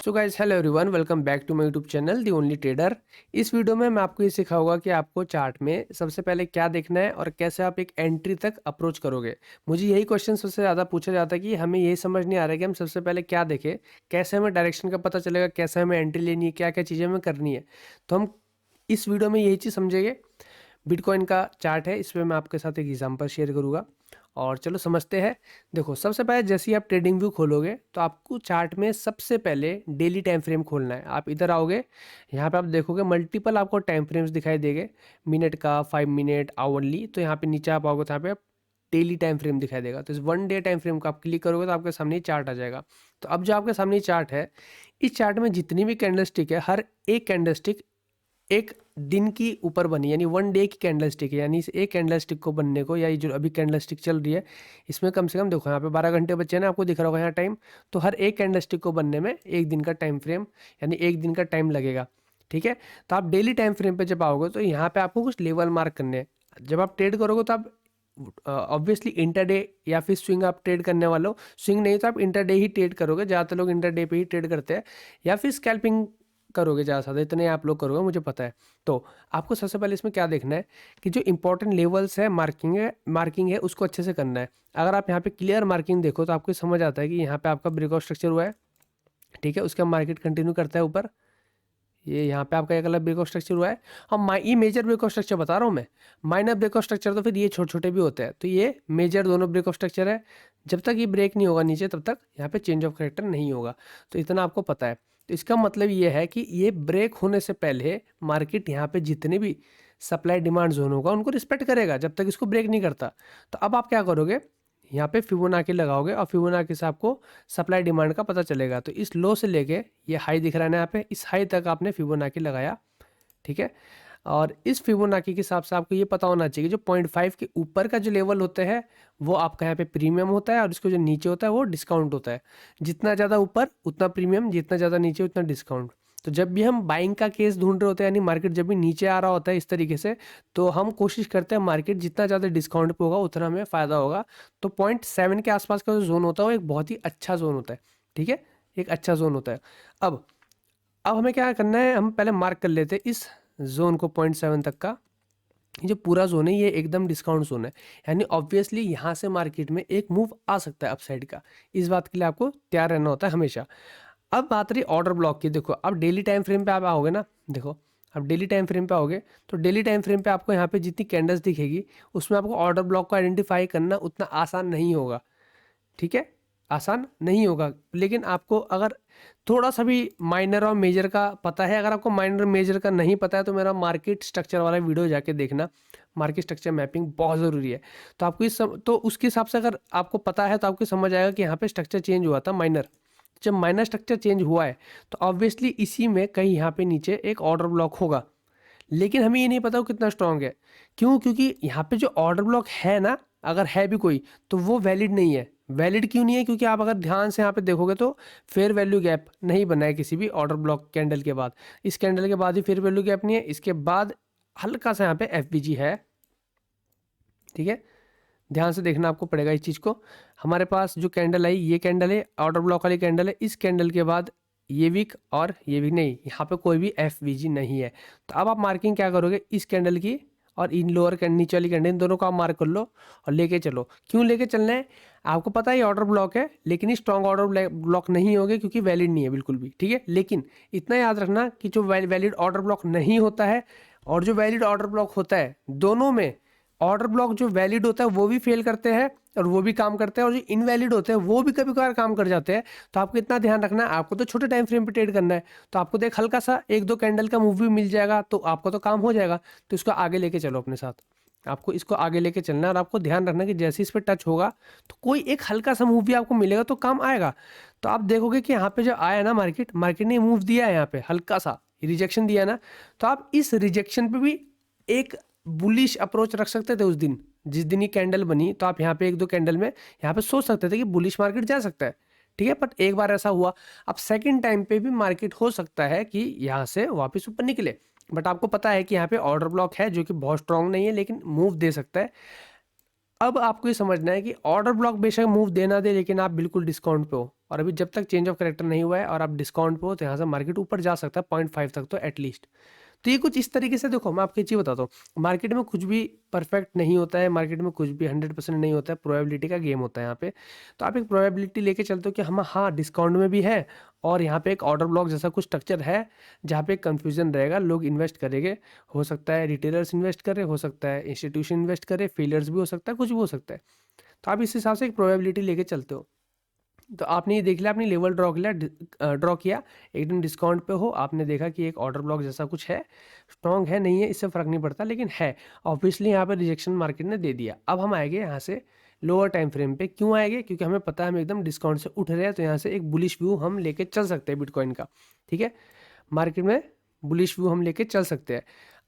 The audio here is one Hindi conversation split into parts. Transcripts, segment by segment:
So guys hello everyone, welcome back to my YouTube channel the only trader. इस वीडियो में मैं आपको ये सिखाऊंगा कि आपको चार्ट में सबसे पहले क्या देखना है और कैसे आप एक एंट्री तक अप्रोच करोगे। मुझे यही क्वेश्चन सबसे ज़्यादा पूछा जाता है कि हमें यही समझ नहीं आ रहा है कि हम सबसे पहले क्या देखें, कैसे हमें डायरेक्शन का पता चलेगा, कैसे हमें एंट्री लेनी है, क्या क्या चीज़ें हमें करनी है। तो हम इस वीडियो में यही चीज़ समझेंगे। बिटकॉइन का चार्ट है, इस पर मैं आपके साथ एक एग्जांपल शेयर करूंगा और चलो समझते हैं। देखो, सबसे पहले जैसे ही आप ट्रेडिंग व्यू खोलोगे तो आपको चार्ट में सबसे पहले डेली टाइम फ्रेम खोलना है। आप इधर आओगे, यहाँ पे आप देखोगे मल्टीपल आपको टाइम फ्रेम्स दिखाई देंगे, मिनट का, 5 मिनट, आवरली। तो यहाँ पे नीचे आप आओगे तो यहाँ पे डेली टाइम फ्रेम दिखाई देगा। तो इस 1 डे टाइम फ्रेम को आप क्लिक करोगे तो आपके सामने चार्ट आ जाएगा। तो अब जो आपके सामने चार्ट है, इस चार्ट में जितनी भी कैंडलस्टिक है, हर एक कैंडलस्टिक एक दिन की ऊपर बनी, यानी 1 डे की कैंडल स्टिक है। यानी इस एक कैंडल स्टिक को बनने को, या ये जो अभी कैंडल स्टिक चल रही है, इसमें कम से कम देखो यहाँ पे 12 घंटे बचे हैं ना, आपको दिख रहा होगा यहाँ टाइम। तो हर एक कैंडल स्टिक को बनने में एक दिन का टाइम फ्रेम, यानी एक दिन का टाइम लगेगा। ठीक है। तो आप डेली टाइम फ्रेम पे जब आओगे तो यहाँ पे आपको कुछ लेवल मार्क करने हैं। जब आप ट्रेड करोगे तो आप ऑब्वियसली इंटरडे या फिर स्विंग आप ट्रेड करने वाले हो। स्विंग नहीं तो आप इंटरडे ही ट्रेड करोगे, ज़्यादातर लोग इंटरडे पे ही ट्रेड करते हैं, या फिर स्कैल्पिंग करोगे ज़्यादा से ज़्यादा, इतने आप लोग करोगे, मुझे पता है। तो आपको सबसे पहले इसमें क्या देखना है कि जो इंपॉर्टेंट लेवल्स है, मार्किंग है उसको अच्छे से करना है। अगर आप यहाँ पे क्लियर मार्किंग देखो तो आपको समझ आता है कि यहाँ पे आपका ब्रेकआउट स्ट्रक्चर हुआ है। ठीक है, उसका मार्केट कंटिन्यू करता है ऊपर। ये यहाँ पे आपका एक अलग ब्रेकआउट स्ट्रक्चर हुआ है। और ये मेजर ब्रेकआउट स्ट्रक्चर बता रहा हूँ मैं। माइनर ब्रेकआउट स्ट्रक्चर तो फिर ये छोटे छोटे भी होते हैं। तो ये मेजर दोनों ब्रेकआउट स्ट्रक्चर है। जब तक ये ब्रेक नहीं होगा नीचे, तब तक यहाँ पे चेंज ऑफ कैरेक्टर नहीं होगा। तो इतना आपको पता है। तो इसका मतलब ये है कि ये ब्रेक होने से पहले मार्केट यहाँ पे जितने भी सप्लाई डिमांड जोन होगा उनको रिस्पेक्ट करेगा, जब तक इसको ब्रेक नहीं करता। तो अब आप क्या करोगे, यहाँ पे फिबोनाची लगाओगे और फिबोनाची से आपको सप्लाई डिमांड का पता चलेगा। तो इस लो से लेके ये हाई दिख रहा है ना, यहाँ पे इस हाई तक आपने फिबोनाची लगाया। ठीक है। और इस फिबोनाची के हिसाब से आपको ये पता होना चाहिए कि जो 0.5 के ऊपर का जो लेवल होता है वो आपका यहाँ पे प्रीमियम होता है, और इसको जो नीचे होता है वो डिस्काउंट होता है। जितना ज़्यादा ऊपर उतना प्रीमियम, जितना ज़्यादा नीचे उतना डिस्काउंट। तो जब भी हम बाइंग का केस ढूंढ रहे होते हैं, यानी मार्केट जब भी नीचे आ रहा होता है इस तरीके से, तो हम कोशिश करते हैं मार्केट जितना ज़्यादा डिस्काउंट पे होगा उतना हमें फ़ायदा होगा। तो 0.7 के आसपास का जो जोन होता है वो एक बहुत ही अच्छा जोन होता है। ठीक है, एक अच्छा जोन होता है। अब अब हमें क्या करना है, हम पहले मार्क कर लेते हैं इस जोन को, 0.7 तक का। ये जो पूरा जोन है ये एकदम डिस्काउंट जोन है, यानी ऑब्वियसली यहाँ से मार्केट में एक मूव आ सकता है अपसाइड का। इस बात के लिए आपको तैयार रहना होता है हमेशा। अब बात रही ऑर्डर ब्लॉक की। देखो, अब डेली टाइम फ्रेम पे आप आओगे ना, देखो अब डेली टाइम फ्रेम पे आओगे तो डेली टाइम फ्रेम पे आपको यहाँ पे जितनी कैंडल्स दिखेगी उसमें आपको ऑर्डर ब्लॉक को आइडेंटिफाई करना उतना आसान नहीं होगा। ठीक है, आसान नहीं होगा। लेकिन आपको अगर थोड़ा सा भी माइनर और मेजर का पता है, अगर आपको माइनर मेजर का नहीं पता है तो मेरा मार्केट स्ट्रक्चर वाला वीडियो जाके देखना। मार्केट स्ट्रक्चर मैपिंग बहुत ज़रूरी है। तो आपको तो उसके हिसाब से अगर आपको पता है तो आपको समझ आएगा कि यहाँ पे स्ट्रक्चर चेंज हुआ था माइनर। जब माइनर स्ट्रक्चर चेंज हुआ है तो ऑब्वियसली इसी में कहीं यहाँ पे नीचे एक ऑर्डर ब्लॉक होगा, लेकिन हमें ये नहीं पता वो कितना स्ट्रांग है। क्यों? क्योंकि यहाँ पे जो ऑर्डर ब्लॉक है ना, अगर है भी कोई, तो वो वैलिड नहीं है। वैलिड क्यों नहीं है? क्योंकि आप अगर ध्यान से यहाँ पे देखोगे तो फेयर वैल्यू गैप नहीं बना है किसी भी ऑर्डर ब्लॉक कैंडल के बाद। इस कैंडल के बाद ही फेयर वैल्यू गैप नहीं है, इसके बाद हल्का सा यहाँ पे एफबीजी है। ठीक है, ध्यान से देखना आपको पड़ेगा इस चीज़ को। हमारे पास जो कैंडल है, ये कैंडल है, ऑर्डर ब्लॉक वाली कैंडल है। इस कैंडल के बाद ये वीक और ये वीक नहीं, यहाँ पे कोई भी एफवीजी नहीं है। तो अब आप मार्किंग क्या करोगे, इस कैंडल की और इन लोअर कैंडल, नीचे वाली कैंडल, इन दोनों को आप मार्क कर लो और लेके चलो। क्यों लेके चलना है? आपको पता है ये ऑर्डर ब्लॉक है, लेकिन ये स्ट्रॉन्ग ऑर्डर ब्लॉक नहीं होगे क्योंकि वैलिड नहीं है बिल्कुल भी। ठीक है, लेकिन इतना याद रखना कि जो वैलिड ऑर्डर ब्लॉक नहीं होता है और जो वैलिड ऑर्डर ब्लॉक होता है, दोनों में ऑर्डर ब्लॉक जो वैलिड होता है वो भी फेल करते हैं और वो भी काम करते हैं, और जो इनवैलिड होते हैं वो भी कभी कभार काम कर जाते हैं। तो आपको इतना ध्यान रखना है, आपको तो छोटे टाइम फ्रेम पे ट्रेड करना है, तो आपको देख हल्का सा 1-2 कैंडल का मूव भी मिल जाएगा तो आपको तो काम हो जाएगा। तो इसको आगे लेके चलो अपने साथ, आपको इसको आगे लेके चलना है। और आपको ध्यान रखना कि जैसे इस पर टच होगा तो कोई एक हल्का सा मूव भी आपको मिलेगा तो काम आएगा। तो आप देखोगे कि यहाँ पे जो आया ना, मार्केट ने मूव दिया है, यहाँ पे हल्का सा रिजेक्शन दिया ना, तो आप इस रिजेक्शन पे भी एक बुलिश अप्रोच रख सकते थे उस दिन, जिस दिन ये कैंडल बनी। तो आप यहाँ पे 1-2 कैंडल में यहाँ पे सोच सकते थे कि बुलिश मार्केट जा सकता है। ठीक है, बट एक बार ऐसा हुआ। अब सेकंड टाइम पे भी मार्केट हो सकता है कि यहाँ से वापस ऊपर निकले, बट आपको पता है कि यहाँ पे ऑर्डर ब्लॉक है जो कि बहुत स्ट्रांग नहीं है, लेकिन मूव दे सकता है। अब आपको ये समझना है कि ऑर्डर ब्लॉक बेशक मूव दे ना दे, लेकिन आप बिल्कुल डिस्काउंट पे हो, और अभी जब तक चेंज ऑफ कैरेक्टर नहीं हुआ है और आप डिस्काउंट पे हो, तो यहाँ से मार्केट ऊपर जा सकता है 0.5 तक तो एटलीस्ट। तो ये कुछ इस तरीके से देखो, मैं आपको एक चीज़ बताता हूँ, मार्केट में कुछ भी परफेक्ट नहीं होता है, मार्केट में कुछ भी 100% नहीं होता है, प्रोबेबिलिटी का गेम होता है यहाँ पे। तो आप एक प्रोबेबिलिटी लेके चलते हो कि हम हाँ डिस्काउंट में भी है, और यहाँ पे एक ऑर्डर ब्लॉक जैसा कुछ स्ट्रक्चर है जहाँ पे कंफ्यूजन रहेगा, लोग इन्वेस्ट करेंगे, हो सकता है रिटेलर्स इन्वेस्ट करें, हो सकता है इंस्टीट्यूशन इन्वेस्ट करे, फेलियर्स भी हो सकता है, कुछ भी हो सकता है। तो आप इस हिसाब से एक प्रोबेबिलिटी लेके चलते हो। तो आपने ये देख लिया, आपने लेवल ड्रॉ किया, एकदम डिस्काउंट पे हो, आपने देखा कि एक ऑर्डर ब्लॉक जैसा कुछ है, स्ट्रॉन्ग है नहीं है इससे फ़र्क नहीं पड़ता, लेकिन है। ऑब्वियसली यहाँ पे रिजेक्शन मार्केट ने दे दिया। अब हम आएंगे यहाँ से लोअर टाइम फ्रेम पे। क्यों आएंगे? क्योंकि हमें पता है हम एकदम डिस्काउंट से उठ रहे हैं, तो यहाँ से एक बुलिश व्यू हम लेके चल सकते हैं बिटकॉइन का। ठीक है, मार्केट में बुलिश व्यू हम लेके चल सकते हैं।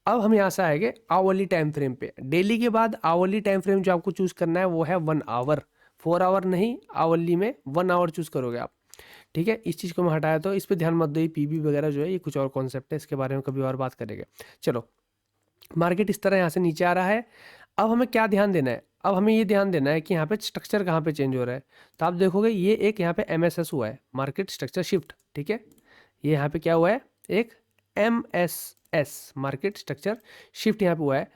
अब हम यहाँ से आएंगे आवरली टाइम फ्रेम पे। डेली के बाद आवरली टाइम फ्रेम जो आपको चूज़ करना है वो है 1 आवर, 4 आवर नहीं, आवरली में 1 आवर चूज़ करोगे आप। ठीक है, इस चीज़ को मैं हटाया, तो इस पे ध्यान मत दो, ये पीबी वगैरह जो है ये कुछ और कॉन्सेप्ट है, इसके बारे में कभी और बात करेंगे। चलो, मार्केट इस तरह यहाँ से नीचे आ रहा है। अब हमें क्या ध्यान देना है? अब हमें ये ध्यान देना है कि यहाँ पे स्ट्रक्चर कहाँ पे चेंज हो रहा है। तो आप देखोगे ये एक यहाँ पे MSS हुआ है, मार्केट स्ट्रक्चर शिफ्ट। ठीक है, ये यहाँ पे क्या हुआ है, एक MSS मार्केट स्ट्रक्चर शिफ्ट यहाँ पे हुआ है।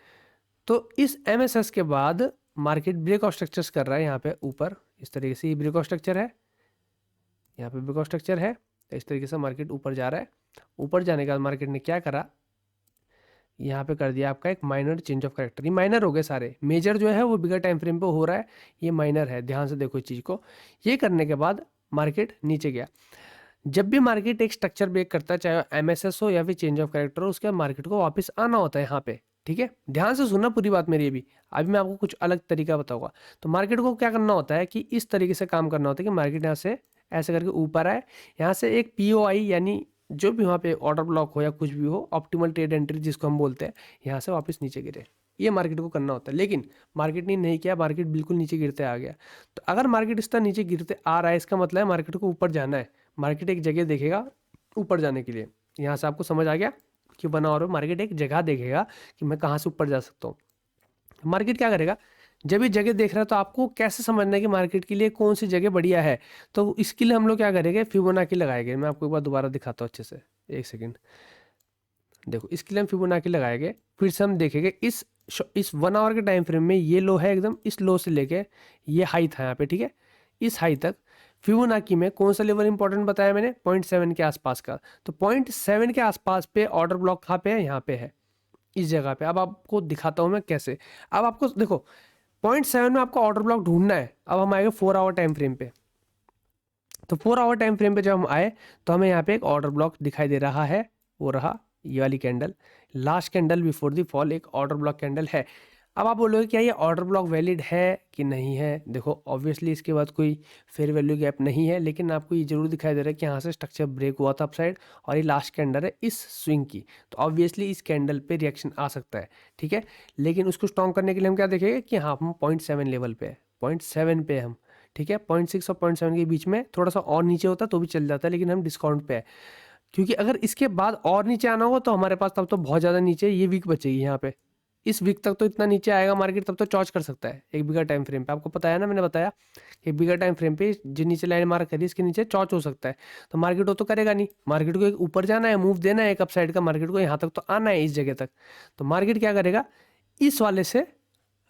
तो इस MSS के बाद मार्केट ब्रेक ऑफ स्ट्रक्चर्स कर रहा है यहाँ पे ऊपर, इस तरीके से ये ब्रेक ऑफ स्ट्रक्चर है, यहाँ पे ब्रेक ऑफ स्ट्रक्चर है, तो इस तरीके से मार्केट ऊपर जा रहा है। ऊपर जाने के बाद मार्केट ने क्या करा, यहाँ पे कर दिया आपका एक माइनर चेंज ऑफ कैरेक्टर। ये माइनर हो गए सारे, मेजर जो है वो बिगर टाइम फ्रेम पे हो रहा है, ये माइनर है, ध्यान से देखो इस चीज़ को। ये करने के बाद मार्केट नीचे गया। जब भी मार्केट एक स्ट्रक्चर ब्रेक करता है, चाहे MSS हो या फिर चेंज ऑफ कैरेक्टर हो, उसके बाद मार्केट को वापस आना होता है यहाँ पे। ठीक है, ध्यान से सुनना पूरी बात मेरी। अभी मैं आपको कुछ अलग तरीका बताऊंगा। तो मार्केट को क्या करना होता है कि इस तरीके से काम करना होता है कि मार्केट यहाँ से ऐसे करके ऊपर आए, यहाँ से एक POI यानी जो भी वहाँ पे ऑर्डर ब्लॉक हो या कुछ भी हो, ऑप्टिमल ट्रेड एंट्री जिसको हम बोलते हैं, यहाँ से वापस नीचे गिरे। ये मार्केट को करना होता है, लेकिन मार्केट ने नहीं किया, मार्केट बिल्कुल नीचे गिरते आ गया। तो अगर मार्केट इस तरह नीचे गिरते आ रहा है, इसका मतलब है मार्केट को ऊपर जाना है। मार्केट एक जगह देखेगा ऊपर जाने के लिए। यहाँ से आपको समझ आ गया कि बना, और मार्केट एक जगह देखेगा कि मैं कहाँ से ऊपर जा सकता हूँ। मार्केट क्या करेगा, जब ये जगह देख रहा है तो आपको कैसे समझना है कि मार्केट के लिए कौन सी जगह बढ़िया है। तो इसके लिए हम लोग क्या करेंगे, फिबोनाची लगाएंगे। मैं आपको एक बार दोबारा दिखाता हूँ अच्छे से, एक सेकेंड। देखो, इसके लिए हम फिबोनाची लगाएंगे, फिर से हम देखेंगे इस 1 आवर के टाइम फ्रेम में ये लो है एकदम, इस लो से लेके ये हाई था यहाँ पे। ठीक है, इस हाई तक फिबोनाची में कौन सा लेवल इंपॉर्टेंट बताया मैंने, 0.7 के आसपास का। तो 0.7 के आसपास पे ऑर्डर ब्लॉक कहाँ पे है, यहाँ पे है, इस जगह पे। अब आपको दिखाता हूँ मैं कैसे। अब आपको देखो 0.7 में आपको ऑर्डर ब्लॉक ढूंढना है। अब हम आएंगे 4 आवर टाइम फ्रेम पे। तो 4 आवर टाइम फ्रेम पे जब हम आए तो हमें यहाँ पे एक ऑर्डर ब्लॉक दिखाई दे रहा है, वो रहा ये वाली candle, last candle before the fall एक ऑर्डर ब्लॉक कैंडल है। अब आप बोलोगे क्या ये ऑर्डर ब्लॉक वैलिड है कि नहीं है? देखो, ऑब्वियसली इसके बाद कोई फेयर वैल्यू गैप नहीं है, लेकिन आपको ये जरूर दिखाई दे रहा है कि यहाँ से स्ट्रक्चर ब्रेक हुआ था अपसाइड, और ये लास्ट कैंडल है इस स्विंग की। तो ऑब्वियसली इस कैंडल पे रिएक्शन आ सकता है। ठीक है, लेकिन उसको स्ट्रॉन्ग करने के लिए हम क्या देखेंगे कि हाँ, हम 0.7 लेवल पे है, 0.7 पे हम। ठीक है, 0.6 और 0.7 के बीच में, थोड़ा सा और नीचे होता तो भी चल जाता है, लेकिन हम डिस्काउंट पे है। क्योंकि अगर इसके बाद और नीचे आना होगा तो हमारे पास तब तो बहुत ज़्यादा नीचे ये वीक बचेगी। यहाँ पे इस वीक तक तो इतना नीचे आएगा मार्केट, तब तो चॉच कर सकता है एक बिगर टाइम फ्रेम पे। आपको पता है ना, मैंने बताया कि बिगर टाइम फ्रेम पे जो नीचे लाइन मार्क करी इसके नीचे चॉच हो सकता है। तो मार्केट वो तो करेगा नहीं, मार्केट को एक ऊपर जाना है, मूव देना है एक अपसाइड का, मार्केट को यहाँ तक तो आना है, इस जगह तक। तो मार्केट क्या करेगा, इस वाले से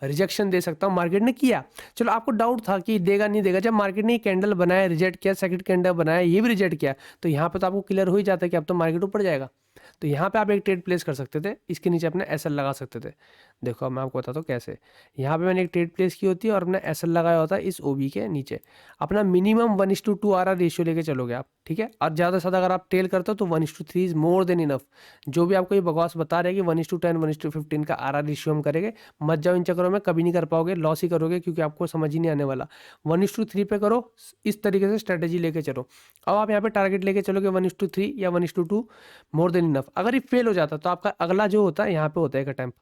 रिजेक्शन दे सकता हूँ। मार्केट ने किया, चलो आपको डाउट था कि देगा नहीं देगा, जब मार्केट ने कैंडल बनाया, रिजेक्ट किया, सेकंड कैंडल बनाया, ये भी रिजेक्ट किया, तो यहाँ पे तो आपको क्लियर हो ही जाता है कि अब तो मार्केट ऊपर जाएगा। तो यहाँ पे आप एक ट्रेड प्लेस कर सकते थे, इसके नीचे अपने SL लगा सकते थे। देखो, अब मैं आपको बताता हूँ कैसे। यहाँ पे मैंने एक ट्रेड प्लेस की होती है और अपना SL लगाया होता है इस OB के नीचे। अपना मिनिमम 1:2 RR रेशियो लेके चलोगे आप। ठीक है, और ज़्यादा से ज़्यादा अगर आप टेल करते हो तो 1:3 इज मोर देन इनफ। जो भी आपको ये बकवास बता रहे हैं कि 1:10 1:15 का RR रेशियो हम करेंगे, मत जाओ इन चक्करों में, कभी नहीं कर पाओगे, लॉस ही करोगे, क्योंकि आपको समझ ही नहीं आने वाला। 1:3 पे करो, इस तरीके से स्ट्रेटेजी लेके चलो। अब आप यहाँ पे टारगेट लेके चलोगे 1:3 या 1:2, मोर देन इनफ। अगर ये फेल हो जाता तो आपका अगला जो होता है यहाँ पे होता है एक अटेम्प्ट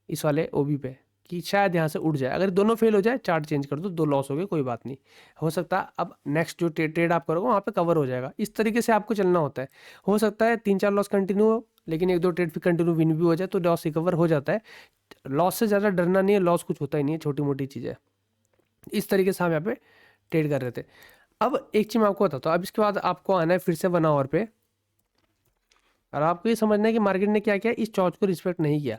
इस वाले OB पे, कि शायद यहाँ से उड़ जाए। अगर दोनों फेल हो जाए, चार्ट चेंज कर दो, 2 लॉस हो गए, कोई बात नहीं, हो सकता है अब नेक्स्ट जो ट्रेड आप करोगे वहाँ पे कवर हो जाएगा। इस तरीके से आपको चलना होता है। हो सकता है 3-4 लॉस कंटिन्यू हो, लेकिन 1-2 ट्रेड फिर कंटिन्यू विन भी हो जाए तो लॉस रिकवर हो जाता है। लॉस से ज़्यादा डरना नहीं है, लॉस कुछ होता ही नहीं है, छोटी-मोटी चीज़ है। इस तरीके से हम यहाँ पे ट्रेड कर रहे थे। अब एक चीज़ मैं आपको बताता हूँ, अब इसके बाद आपको आना है फिर से 1 आवर पे, और आपको ये समझना है कि मार्केट ने क्या किया, इस चॉर्च को रिस्पेक्ट नहीं किया।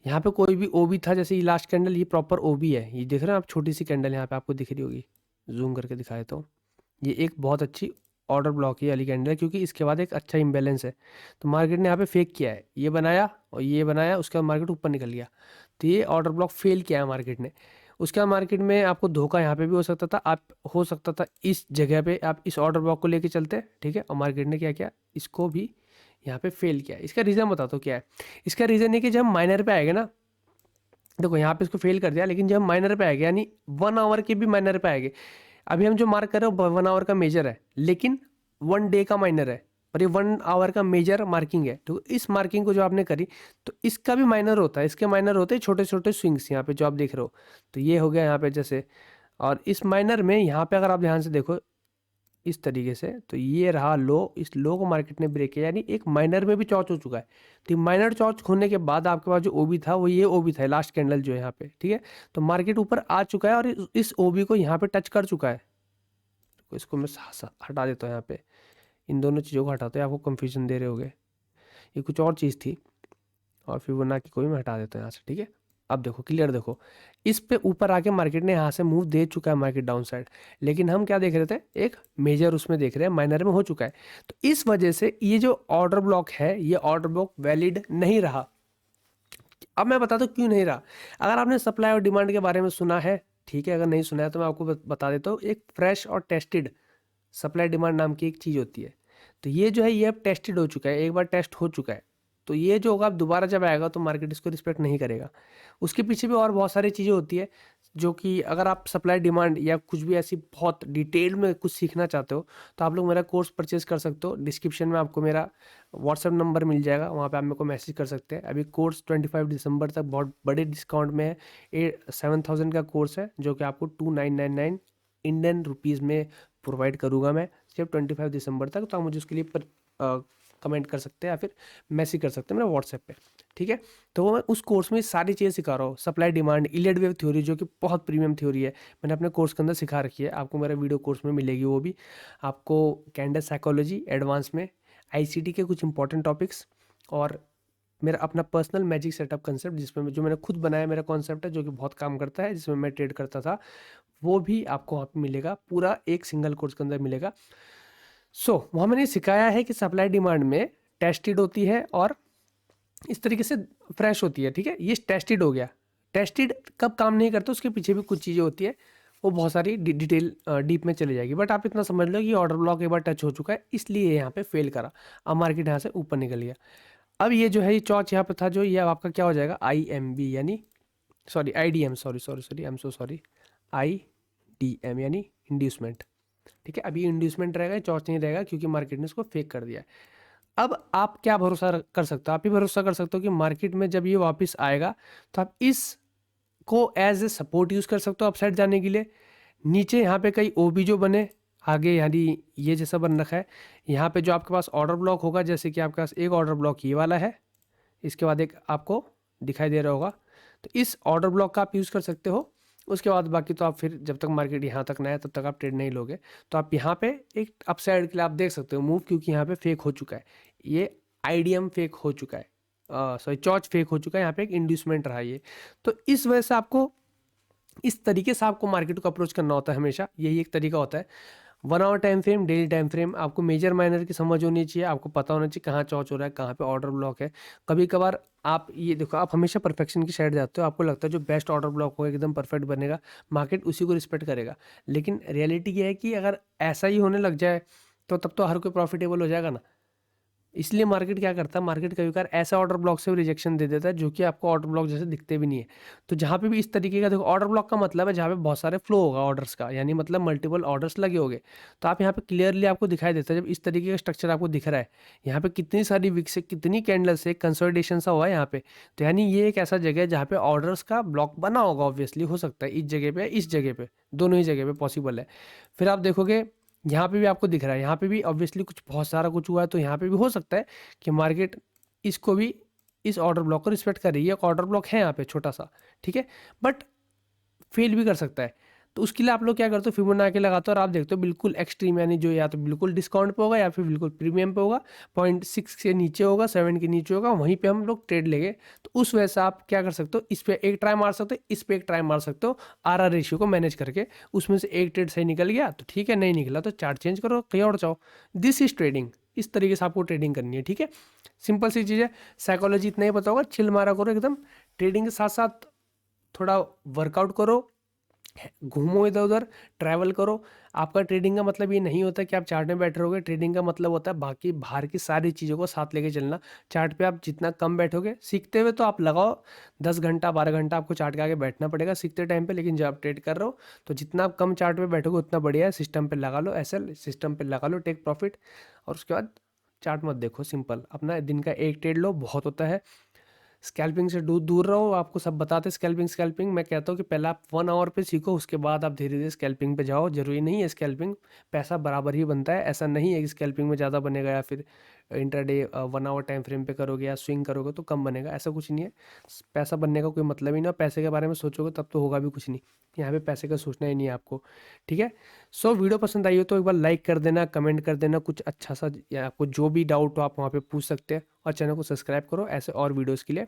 यहाँ पे कोई भी ओबी था, जैसे ये लास्ट कैंडल, ये प्रॉपर ओबी है, ये देख रहे हैं आप, छोटी सी कैंडल यहाँ पे आपको दिख रही होगी, जूम करके दिखाए तो ये एक बहुत अच्छी ऑर्डर ब्लॉक ये वाली कैंडल है, क्योंकि इसके बाद एक अच्छा इम्बैलेंस है। तो मार्केट ने यहाँ पे फेक किया है, ये बनाया और ये बनाया, उसके बाद मार्केट ऊपर निकल गया, तो ये ऑर्डर ब्लॉक फेल किया है मार्केट ने। उसके बाद मार्केट में आपको धोखा यहाँ पे भी हो सकता था, आप हो सकता था इस जगह पे आप इस ऑर्डर ब्लॉक को लेके चलते, ठीक है, और मार्केट ने क्या किया, इसको भी यहाँ पे फेल किया। इसका रीज़न बताता हूँ क्या है। इसका रीज़न है कि जब माइनर पे आएगा ना, देखो यहाँ पे इसको फेल कर दिया, लेकिन जब माइनर पे आएगा, यानी 1 आवर के भी माइनर पे आएंगे। अभी हम जो मार्क कर रहे हो 1 आवर का मेजर है, लेकिन 1 डे का माइनर है, और ये 1 आवर का मेजर मार्किंग है। तो इस मार्किंग को जो आपने करी, तो इसका भी माइनर होता है, इसके माइनर होते हैं छोटे छोटे स्विंग्स, यहाँ पे जो आप देख रहे हो। तो ये हो गया यहाँ पे जैसे, और इस माइनर में यहाँ पे अगर आप ध्यान से देखो इस तरीके से, तो ये रहा लो, इस लो को मार्केट ने ब्रेक किया, यानी एक माइनर में भी चौच हो चुका है। तो माइनर चौच होने के बाद आपके पास जो ओबी था वो ये ओबी था, लास्ट कैंडल जो है यहाँ पे, ठीक है। तो मार्केट ऊपर आ चुका है और इस ओबी को यहाँ पे टच कर चुका है। तो इसको मैं हटा देता हूँ, यहाँ पे इन दोनों चीज़ों को हटाते हैं, आपको कंफ्यूजन दे रहे होगे, ये कुछ और चीज़ थी, और फिबोनाची को भी मैं हटा देता हूँ यहाँ से, ठीक है। अब देखो क्लियर, देखो इस पे ऊपर आके मार्केट ने यहाँ से मूव दे चुका है मार्केट डाउन साइड, लेकिन हम क्या देख रहे थे, एक मेजर उसमें देख रहे हैं, माइनर में हो चुका है। तो इस वजह से ये जो ऑर्डर ब्लॉक है, ये ऑर्डर ब्लॉक वैलिड नहीं रहा। अब मैं बताता हूँ क्यों नहीं रहा। अगर आपने सप्लाई और डिमांड के बारे में सुना है, ठीक है, अगर नहीं सुना है तो मैं आपको बता देता हूँ। एक फ्रेश और टेस्टेड सप्लाई डिमांड नाम की एक चीज़ होती है। तो ये जो है, ये अब टेस्टेड हो चुका है, एक बार टेस्ट हो चुका है। तो ये जो होगा, अब दोबारा जब आएगा तो मार्केट इसको रिस्पेक्ट नहीं करेगा। उसके पीछे भी और बहुत सारी चीज़ें होती है, जो कि अगर आप सप्लाई डिमांड या कुछ भी ऐसी बहुत डिटेल में कुछ सीखना चाहते हो, तो आप लोग मेरा कोर्स परचेज कर सकते हो। डिस्क्रिप्शन में आपको मेरा व्हाट्सएप नंबर मिल जाएगा, वहाँ पे आप मेरे को मैसेज कर सकते हैं। अभी कोर्स 25 दिसंबर तक बहुत बड़े डिस्काउंट में है। 7000 का कोर्स है, जो कि आपको 2999 इंडियन रुपीज़ में प्रोवाइड करूँगा मैं, सिर्फ 25 दिसंबर तक। तो आप मुझे उसके लिए कमेंट कर सकते हैं या फिर मैसेज कर सकते हैं मेरा व्हाट्सएप पे, ठीक है। तो मैं उस कोर्स में सारी चीज़ें सिखा रहा हूँ, supply demand, Elliot wave theory, जो कि बहुत प्रीमियम थ्योरी है, मैंने अपने कोर्स के अंदर सिखा रखी है। आपको मेरा वीडियो कोर्स में मिलेगी वो भी। आपको कैंडल साइकोलॉजी एडवांस में, आईसीटी के कुछ इंपॉर्टेंट टॉपिक्स, और मेरा अपना पर्सनल मैजिक सेटअप कंसेप्ट, जिसमें जो मैंने खुद बनाया, मेरा कॉन्सेप्ट है, जो कि बहुत काम करता है, जिसमें मैं ट्रेड करता था, वो भी आपको वहाँ पे मिलेगा, पूरा एक सिंगल कोर्स के अंदर मिलेगा। वहाँ मैंने सिखाया है कि सप्लाई डिमांड में टेस्टेड होती है और इस तरीके से फ्रेश होती है, ठीक है। ये टेस्टेड हो गया। टेस्टेड कब काम नहीं करता, उसके पीछे भी कुछ चीज़ें होती है, वो बहुत सारी डिटेल डीप में चली जाएगी। बट आप इतना समझ लो कि ऑर्डर ब्लॉक एक बार टच हो चुका है, इसलिए यहाँ पे फेल करा, अब मार्केट यहाँ से ऊपर निकल गया। अब ये जो है, ये चौच यहाँ पे था, जो ये आपका क्या हो जाएगा, IMB यानी, sorry IDM, sorry, I am so sorry, IDM यानी इंड्यूसमेंट, ठीक है। अभी इंड्यूसमेंट रहेगा, चॉर्च नहीं रहेगा, क्योंकि मार्केट ने इसको फेक कर दिया है। अब आप क्या भरोसा कर सकते हो, आप ही भरोसा कर सकते हो कि मार्केट में जब ये वापस आएगा, तो आप इस को एज ए सपोर्ट यूज़ कर सकते हो अपसाइड जाने के लिए। नीचे यहाँ पे कई ओबी जो बने आगे, यानी ये जैसा बन रखा है, यहाँ पे जो आपके पास ऑर्डर ब्लॉक होगा, जैसे कि आपके पास एक ऑर्डर ब्लॉक ये वाला है, इसके बाद एक आपको दिखाई दे रहा होगा, तो इस ऑर्डर ब्लॉक का आप यूज़ कर सकते हो। उसके बाद बाकी तो आप फिर जब तक मार्केट यहाँ तक ना आए तब तक आप ट्रेड नहीं लोगे। तो आप यहाँ पे एक अपसाइड के लिए आप देख सकते हो मूव, क्योंकि यहाँ पे फेक हो चुका है, ये IDM फेक हो चुका है, सॉरी चॉर्च फेक हो चुका है, यहाँ पे एक इंड्यूसमेंट रहा ये। तो इस वजह से आपको इस तरीके से आपको मार्केट को अप्रोच करना होता है हमेशा, यही एक तरीका होता है। 1 hour time frame, daily time frame, आपको मेजर माइनर की समझ होनी चाहिए, आपको पता होना चाहिए कहाँ चौच हो रहा है, कहाँ पे ऑर्डर ब्लॉक है। कभी कभार आप ये देखो, आप हमेशा परफेक्शन की साइड जाते हो, आपको लगता है जो बेस्ट ऑर्डर ब्लॉक होगा एकदम परफेक्ट बनेगा, मार्केट उसी को रिस्पेक्ट करेगा। लेकिन रियलिटी ये है कि अगर ऐसा ही होने लग जाए, तो तब तो हर कोई प्रॉफिटेबल हो जाएगा ना। इसलिए मार्केट क्या करता है, मार्केट कभी कभार ऐसा ऑर्डर ब्लॉक से भी रिजेक्शन दे देता है, जो कि आपको ऑर्डर ब्लॉक जैसे दिखते भी नहीं है। तो जहाँ पे भी इस तरीके का, देखो ऑर्डर ब्लॉक का मतलब है जहाँ पे बहुत सारे फ्लो होगा ऑर्डर्स का, यानी मतलब मल्टीपल ऑर्डर्स लगे होंगे। तो आप यहाँ पे क्लियरली आपको दिखाई देता है, जब इस तरीके का स्ट्रक्चर आपको दिख रहा है, यहाँ पे कितनी सारी वीक से, कितनी कैंडल से कंसोलिडेशन सा हुआ है यहाँ पे। तो यानी ये एक ऐसा जगह है जहाँ पे ऑर्डर्स का ब्लॉक बना होगा, ऑब्वियसली हो सकता है इस जगह पे, इस जगह पे, दोनों ही जगह पे पॉसिबल है। फिर आप देखोगे यहाँ पे भी आपको दिख रहा है, यहाँ पे भी ऑब्वियसली कुछ बहुत सारा कुछ हुआ है, तो यहाँ पे भी हो सकता है कि मार्केट इसको भी इस ऑर्डर ब्लॉक को रिस्पेक्ट कर रही है। एक ऑर्डर ब्लॉक है यहाँ पे छोटा सा, ठीक है, बट फेल भी कर सकता है। तो उसके लिए आप लोग क्या करते हो, फिबोनाची लगाते हो और आप देखते हो बिल्कुल एक्सट्रीम, यानी जो या तो बिल्कुल डिस्काउंट पे होगा या फिर बिल्कुल प्रीमियम पे होगा, 0.6 के नीचे होगा, 7 के नीचे होगा, वहीं पे हम लोग ट्रेड लेंगे। तो उस वजह से आप क्या कर सकते हो, इस पे एक ट्राई मार सकते हो, इस पे एक ट्राई मार सकते हो, आर रेशियो को मैनेज करके। उसमें से एक ट्रेड सही निकल गया तो ठीक है, नहीं निकला तो चार्ट चेंज करो, कहीं और जाओ। This is trading. इस तरीके से आपको ट्रेडिंग करनी है, ठीक है। सिंपल सी चीज़ है, साइकोलॉजी इतना ही पता होगा, चिल मारा करो एकदम। ट्रेडिंग के साथ साथ थोड़ा वर्कआउट करो, घूमो इधर उधर, ट्रैवल करो। आपका ट्रेडिंग का मतलब ये नहीं होता कि आप चार्ट में बैठे रहोगे। ट्रेडिंग का मतलब होता है बाकी बाहर की सारी चीज़ों को साथ लेके चलना। चार्ट पे आप जितना कम बैठोगे, सीखते हुए तो आप लगाओ 10 घंटा 12 घंटा आपको चार्ट के आगे बैठना पड़ेगा सीखते टाइम पे, लेकिन जब आप ट्रेड कर रहे हो तो जितना आप कम चार्ट पे बैठोगे उतना बढ़िया है। सिस्टम पे लगा लो, एसएल सिस्टम पे लगा लो, टेक प्रॉफिट, और उसके बाद चार्ट मत देखो, सिंपल अपना दिन का एक ट्रेड लो, बहुत होता है। स्कैल्पिंग से दूर दूर रहो, आपको सब बताते स्कैल्पिंग स्कैल्पिंग। मैं कहता हूँ कि पहले आप 1 आवर पे सीखो, उसके बाद आप धीरे धीरे स्कैल्पिंग पे जाओ। जरूरी नहीं है स्कैल्पिंग पैसा बराबर ही बनता है, ऐसा नहीं है कि स्कैल्पिंग में ज़्यादा बनेगा या फिर इंटरडे 1 आवर टाइम फ्रेम पे करोगे या स्विंग करोगे तो कम बनेगा, ऐसा कुछ नहीं है। पैसा बनने का कोई मतलब ही नहीं, और पैसे के बारे में सोचोगे तब तो होगा भी कुछ नहीं। यहाँ पे पैसे का सोचना ही नहीं है आपको, ठीक है। सो वीडियो पसंद आई हो तो एक बार लाइक कर देना, कमेंट कर देना कुछ अच्छा सा, या आपको जो भी डाउट हो आप वहाँ पे पूछ सकते हैं, और चैनल को सब्सक्राइब करो ऐसे और वीडियोज़ के लिए।